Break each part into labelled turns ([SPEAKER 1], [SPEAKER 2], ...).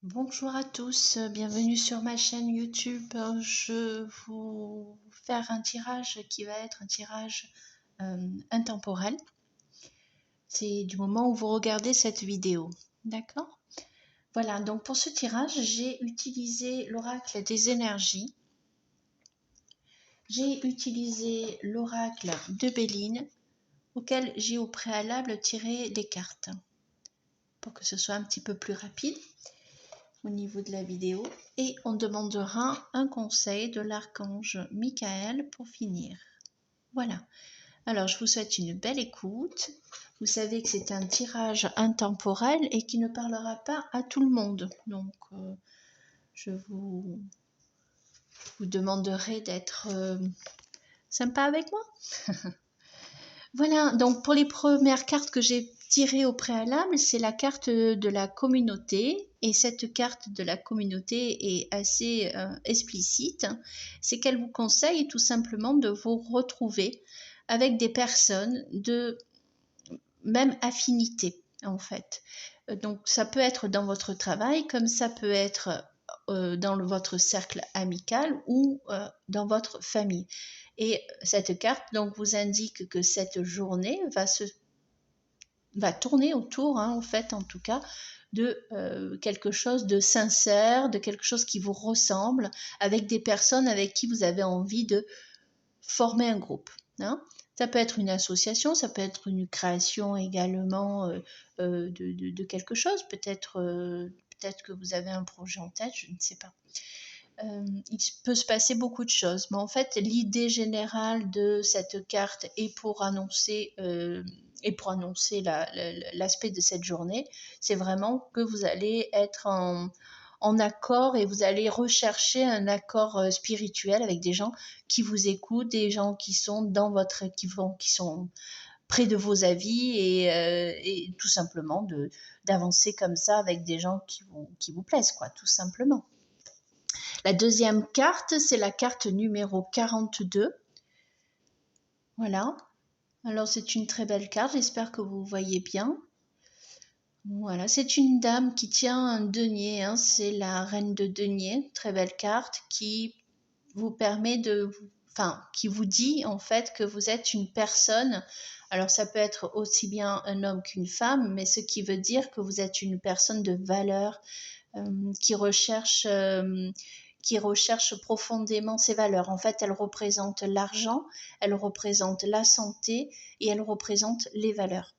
[SPEAKER 1] Bonjour à tous, bienvenue sur ma chaîne YouTube. Je vais vous faire un tirage qui va être un tirage intemporel. C'est du moment où vous regardez cette vidéo, d'accord? Voilà, donc pour ce tirage, j'ai utilisé l'oracle des énergies. J'ai utilisé l'oracle de Béline, auquel j'ai au préalable tiré des cartes, pour que ce soit un petit peu plus rapide au niveau de la vidéo, et on demandera un conseil de l'archange Michael pour finir. Voilà. Alors, je vous souhaite une belle écoute. Vous savez que c'est un tirage intemporel et qui ne parlera pas à tout le monde. Donc, je vous demanderai d'être sympa avec moi. Voilà, donc pour les premières cartes que j'ai tirées au préalable, c'est la carte de la communauté. Et cette carte de la communauté est assez explicite. C'est qu'elle vous conseille tout simplement de vous retrouver avec des personnes de même affinité, en fait. Donc ça peut être dans votre travail, comme ça peut être dans votre cercle amical ou dans votre famille. Et cette carte donc vous indique que cette journée va tourner autour, en fait, en tout cas, de quelque chose de sincère, de quelque chose qui vous ressemble, avec des personnes avec qui vous avez envie de former un groupe. Ça peut être une association, ça peut être une création également de quelque chose. Peut-être que vous avez un projet en tête, je ne sais pas. Il peut se passer beaucoup de choses. Mais en fait, l'idée générale de cette carte est pour annoncer, l'aspect de cette journée, c'est vraiment que vous allez être en accord et vous allez rechercher un accord spirituel avec des gens qui vous écoutent, des gens qui sont qui sont près de vos avis et tout simplement d'avancer comme ça avec des gens qui vous plaisent, quoi, tout simplement. La deuxième carte, c'est la carte numéro 42. Voilà. Alors, c'est une très belle carte. J'espère que vous voyez bien. Voilà. C'est une dame qui tient un denier. C'est la reine de denier. Très belle carte qui vous permet qui vous dit en fait que vous êtes une personne. Alors, ça peut être aussi bien un homme qu'une femme, mais ce qui veut dire que vous êtes une personne de valeur qui recherche profondément ses valeurs. En fait, elle représente l'argent, elle représente la santé et elle représente les valeurs.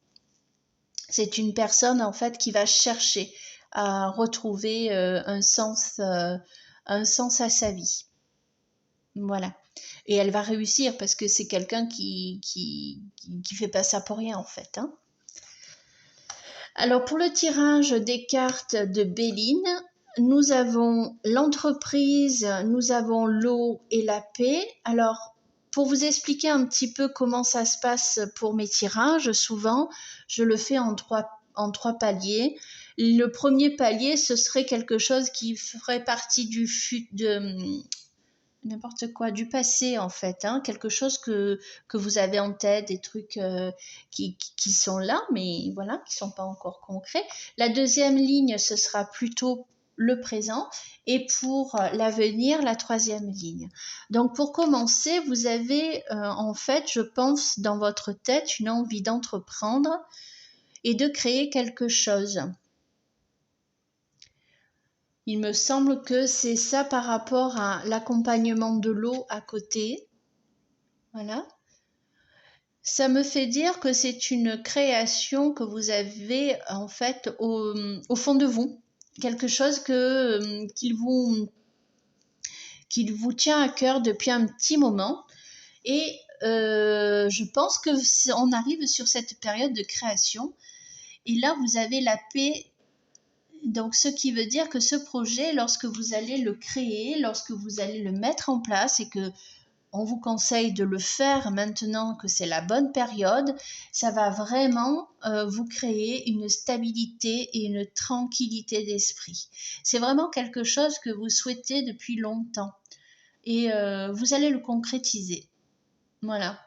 [SPEAKER 1] C'est une personne en fait qui va chercher à retrouver un sens à sa vie. Voilà. Et elle va réussir parce que c'est quelqu'un qui fait pas ça pour rien en fait. Alors pour le tirage des cartes de Béline, nous avons l'entreprise, nous avons l'eau et la paix. Alors pour vous expliquer un petit peu comment ça se passe pour mes tirages, souvent je le fais en trois paliers. Le premier palier, ce serait quelque chose qui ferait partie n'importe quoi, du passé en fait, quelque chose que vous avez en tête, des trucs qui sont là, mais voilà, qui sont pas encore concrets. La deuxième ligne, ce sera plutôt le présent, et pour l'avenir, la troisième ligne. Donc pour commencer, vous avez en fait, je pense, dans votre tête, une envie d'entreprendre et de créer quelque chose. Il me semble que c'est ça par rapport à l'accompagnement de l'eau à côté. Voilà. Ça me fait dire que c'est une création que vous avez en fait au fond de vous. Quelque chose qu'il vous tient à cœur depuis un petit moment. Et je pense qu'on arrive sur cette période de création. Et là, vous avez la paix. Donc, ce qui veut dire que ce projet, lorsque vous allez le créer, lorsque vous allez le mettre en place et que on vous conseille de le faire maintenant que c'est la bonne période, ça va vraiment vous créer une stabilité et une tranquillité d'esprit. C'est vraiment quelque chose que vous souhaitez depuis longtemps et vous allez le concrétiser. Voilà.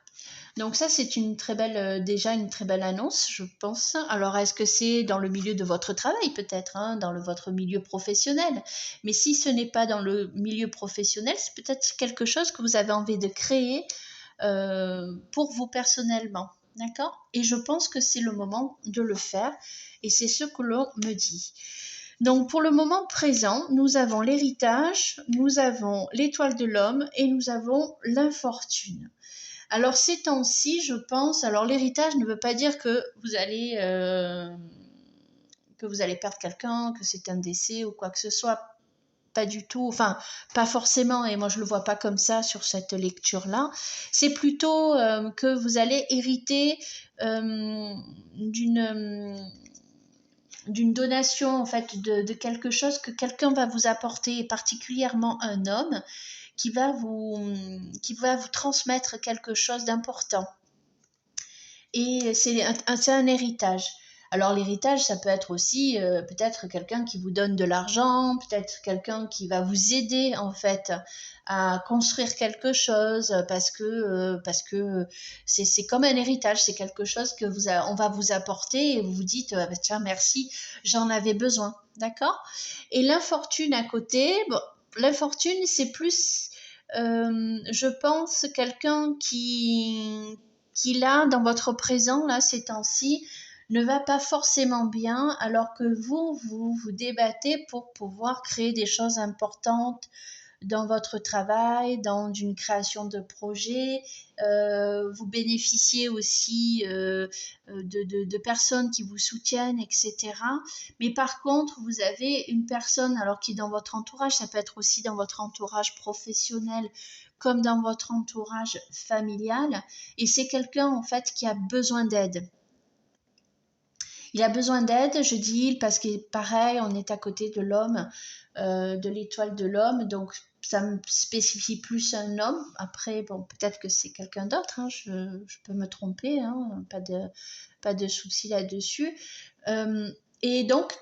[SPEAKER 1] Donc ça, c'est une très belle, déjà une très belle annonce, je pense. Alors, est-ce que c'est dans le milieu de votre travail peut-être, hein, dans votre milieu professionnel? Mais si ce n'est pas dans le milieu professionnel, c'est peut-être quelque chose que vous avez envie de créer pour vous personnellement. D'accord? Et je pense que c'est le moment de le faire. Et c'est ce que l'on me dit. Donc, pour le moment présent, nous avons l'héritage, nous avons l'étoile de l'homme et nous avons l'infortune. Alors ces temps-ci, je pense, alors l'héritage ne veut pas dire que vous allez perdre quelqu'un, que c'est un décès ou quoi que ce soit. Pas du tout, enfin, pas forcément, et moi je le vois pas comme ça sur cette lecture-là. C'est plutôt que vous allez hériter d'une donation, en fait, de quelque chose que quelqu'un va vous apporter, et particulièrement un homme qui va vous transmettre quelque chose d'important. Et c'est un héritage. Alors l'héritage, ça peut être aussi peut-être quelqu'un qui vous donne de l'argent, peut-être quelqu'un qui va vous aider en fait à construire quelque chose parce que c'est comme un héritage, c'est quelque chose que on va vous apporter et vous vous dites ah, tiens merci, j'en avais besoin, d'accord? Et l'infortune à côté, bon, l'infortune c'est plus je pense quelqu'un qui là, dans votre présent, là, ces temps-ci, ne va pas forcément bien, alors que vous débattez pour pouvoir créer des choses importantes dans votre travail, dans une création de projet. Vous bénéficiez aussi de personnes qui vous soutiennent, etc. Mais par contre, vous avez une personne, alors qui est dans votre entourage, ça peut être aussi dans votre entourage professionnel, comme dans votre entourage familial, et c'est quelqu'un en fait qui a besoin d'aide. Il a besoin d'aide, je dis il, parce que pareil, on est à côté de l'homme, de l'étoile de l'homme, donc ça me spécifie plus un homme. Après, bon, peut-être que c'est quelqu'un d'autre, hein, je peux me tromper, hein, pas de souci là-dessus. Et donc,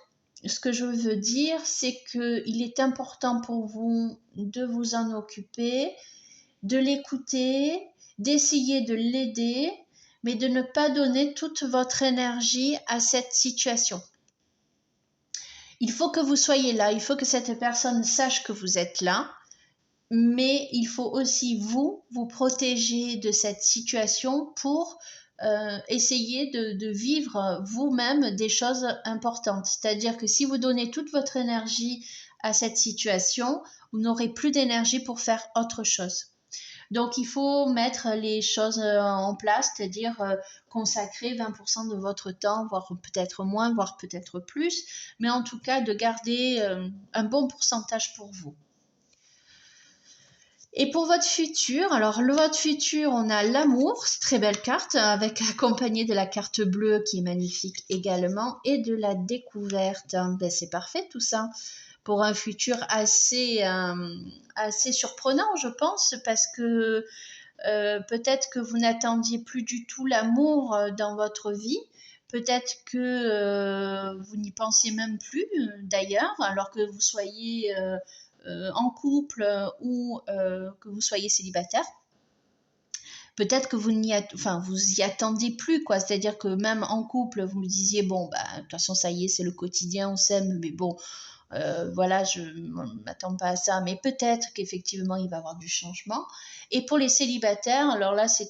[SPEAKER 1] ce que je veux dire, c'est qu'il est important pour vous de vous en occuper, de l'écouter, d'essayer de l'aider, mais de ne pas donner toute votre énergie à cette situation. Il faut que vous soyez là, il faut que cette personne sache que vous êtes là, mais il faut aussi vous protéger de cette situation pour essayer de vivre vous-même des choses importantes. C'est-à-dire que si vous donnez toute votre énergie à cette situation, vous n'aurez plus d'énergie pour faire autre chose. Donc, il faut mettre les choses en place, c'est-à-dire consacrer 20% de votre temps, voire peut-être moins, voire peut-être plus, mais en tout cas de garder un bon pourcentage pour vous. Et pour votre futur, alors votre futur, on a l'amour, c'est très belle carte, avec accompagné de la carte bleue qui est magnifique également, et de la découverte. Ben, c'est parfait tout ça pour un futur assez surprenant, je pense, parce que peut-être que vous n'attendiez plus du tout l'amour dans votre vie. Peut-être que vous n'y pensiez même plus d'ailleurs, alors que vous soyez en couple ou que vous soyez célibataire. Peut-être que vous vous y attendiez plus, quoi. C'est-à-dire que même en couple, vous me disiez, bon, bah, de toute façon, ça y est, c'est le quotidien, on s'aime, mais bon, voilà, je ne m'attends pas à ça, mais peut-être qu'effectivement, il va y avoir du changement. Et pour les célibataires, alors là, c'est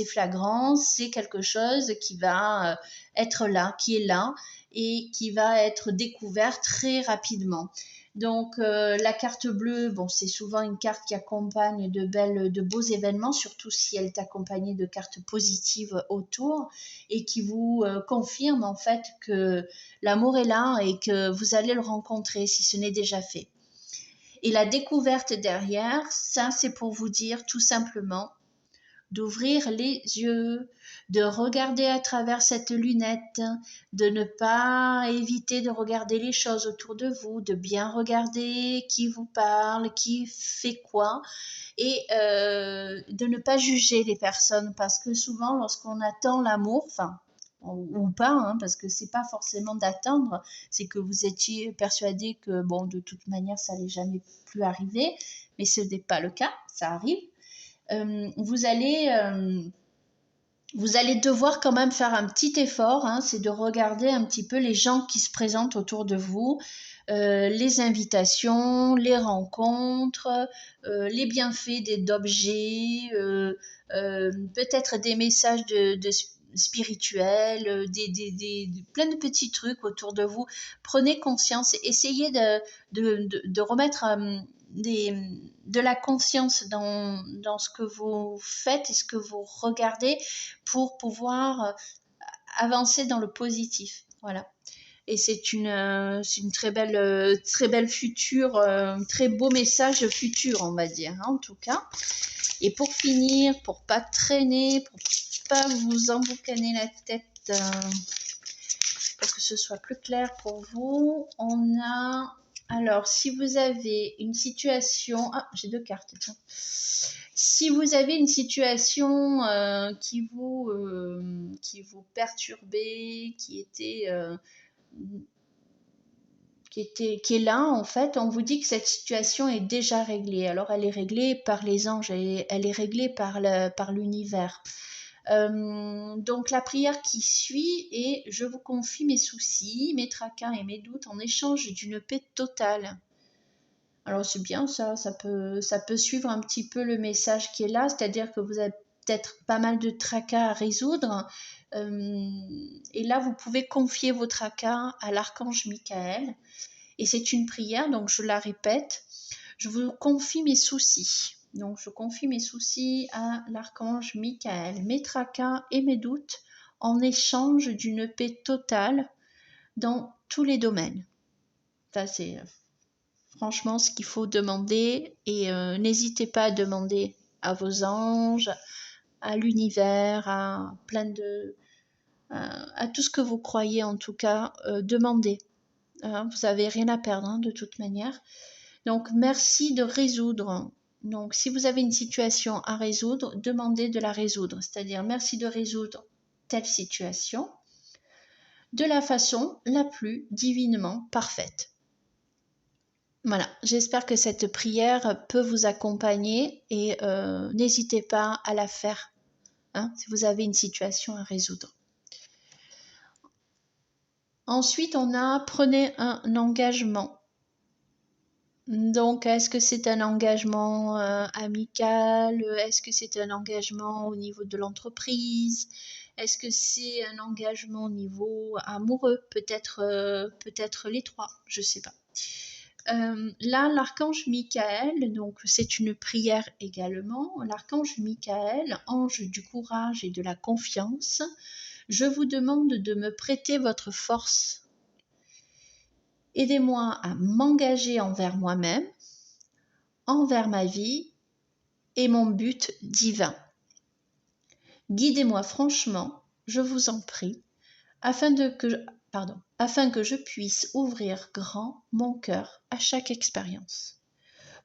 [SPEAKER 1] flagrant, c'est quelque chose qui va être là, qui est là, et qui va être découvert très rapidement. Donc la carte bleue, bon, c'est souvent une carte qui accompagne de beaux événements, surtout si elle est accompagnée de cartes positives autour et qui vous confirme en fait que l'amour est là et que vous allez le rencontrer si ce n'est déjà fait. Et la découverte derrière, ça c'est pour vous dire tout simplement d'ouvrir les yeux, de regarder à travers cette lunette, de ne pas éviter de regarder les choses autour de vous, de bien regarder qui vous parle, qui fait quoi, et de ne pas juger les personnes, parce que souvent lorsqu'on attend l'amour, enfin ou pas, hein, parce que c'est pas forcément d'attendre, c'est que vous étiez persuadé que bon de toute manière ça n'allait jamais plus arriver, mais ce n'est pas le cas, ça arrive. Vous allez Vous allez devoir quand même faire un petit effort, hein, c'est de regarder un petit peu les gens qui se présentent autour de vous, les invitations, les rencontres, les bienfaits d'objets, peut-être des messages de spirituels, plein de petits trucs autour de vous. Prenez conscience, essayez de remettre des, de la conscience dans ce que vous faites et ce que vous regardez pour pouvoir avancer dans le positif. Voilà. Et c'est une très belle future, très beau message futur, on va dire, hein, en tout cas. Et pour finir, pour pas traîner, pour pas vous emboucaner la tête, pour que ce soit plus clair pour vous, on a... Alors, si vous avez une situation... Ah, j'ai 2 cartes, tiens. Si vous avez une situation qui vous perturbait, qui est là, en fait, on vous dit que cette situation est déjà réglée. Alors, elle est réglée par les anges, elle est réglée par l'univers. Donc, la prière qui suit est « Je vous confie mes soucis, mes tracas et mes doutes en échange d'une paix totale ». Alors, c'est bien ça peut suivre un petit peu le message qui est là, c'est-à-dire que vous avez peut-être pas mal de tracas à résoudre. Et là, vous pouvez confier vos tracas à l'archange Michael. Et c'est une prière, donc je la répète. Je vous confie mes soucis. Donc je confie mes soucis à l'archange Michael, mes tracas et mes doutes en échange d'une paix totale dans tous les domaines. Ça, c'est franchement ce qu'il faut demander. Et n'hésitez pas à demander à vos anges, à l'univers, à tout ce que vous croyez en tout cas. Demandez. Vous n'avez rien à perdre, hein, de toute manière. Donc, merci de résoudre. Donc, si vous avez une situation à résoudre, demandez de la résoudre. C'est-à-dire, merci de résoudre telle situation de la façon la plus divinement parfaite. Voilà, j'espère que cette prière peut vous accompagner et n'hésitez pas à la faire, hein, si vous avez une situation à résoudre. Ensuite, on a prenez un engagement. Donc, est-ce que c'est un engagement amical? Est-ce que c'est un engagement au niveau de l'entreprise? Est-ce que c'est un engagement au niveau amoureux? Peut-être les trois, je ne sais pas. Là, l'archange Michael, donc c'est une prière également. L'archange Michael, ange du courage et de la confiance, je vous demande de me prêter votre force. Aidez-moi à m'engager envers moi-même, envers ma vie et mon but divin. Guidez-moi franchement, je vous en prie, afin que je puisse ouvrir grand mon cœur à chaque expérience.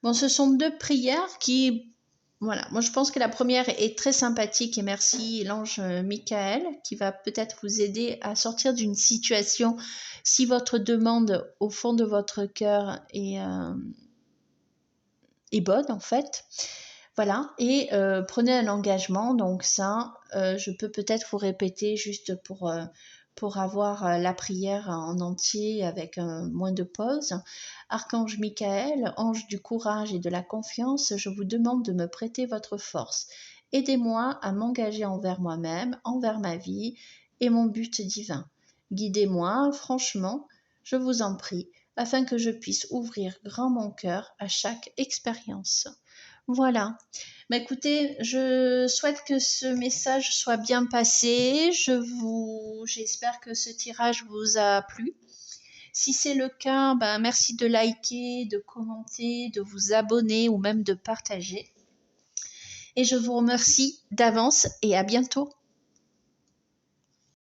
[SPEAKER 1] Bon, ce sont 2 prières qui... Voilà, moi je pense que la première est très sympathique et merci l'ange Michael qui va peut-être vous aider à sortir d'une situation si votre demande au fond de votre cœur est bonne en fait. Voilà, et prenez un engagement, donc ça, je peux peut-être vous répéter juste pour avoir la prière en entier avec moins de pause. Archange Michael, ange du courage et de la confiance, je vous demande de me prêter votre force. Aidez-moi à m'engager envers moi-même, envers ma vie et mon but divin. Guidez-moi, franchement, je vous en prie, afin que je puisse ouvrir grand mon cœur à chaque expérience. Voilà. Bah, écoutez, je souhaite que ce message soit bien passé. J'espère que ce tirage vous a plu. Si c'est le cas, bah, merci de liker, de commenter, de vous abonner ou même de partager. Et je vous remercie d'avance et à bientôt.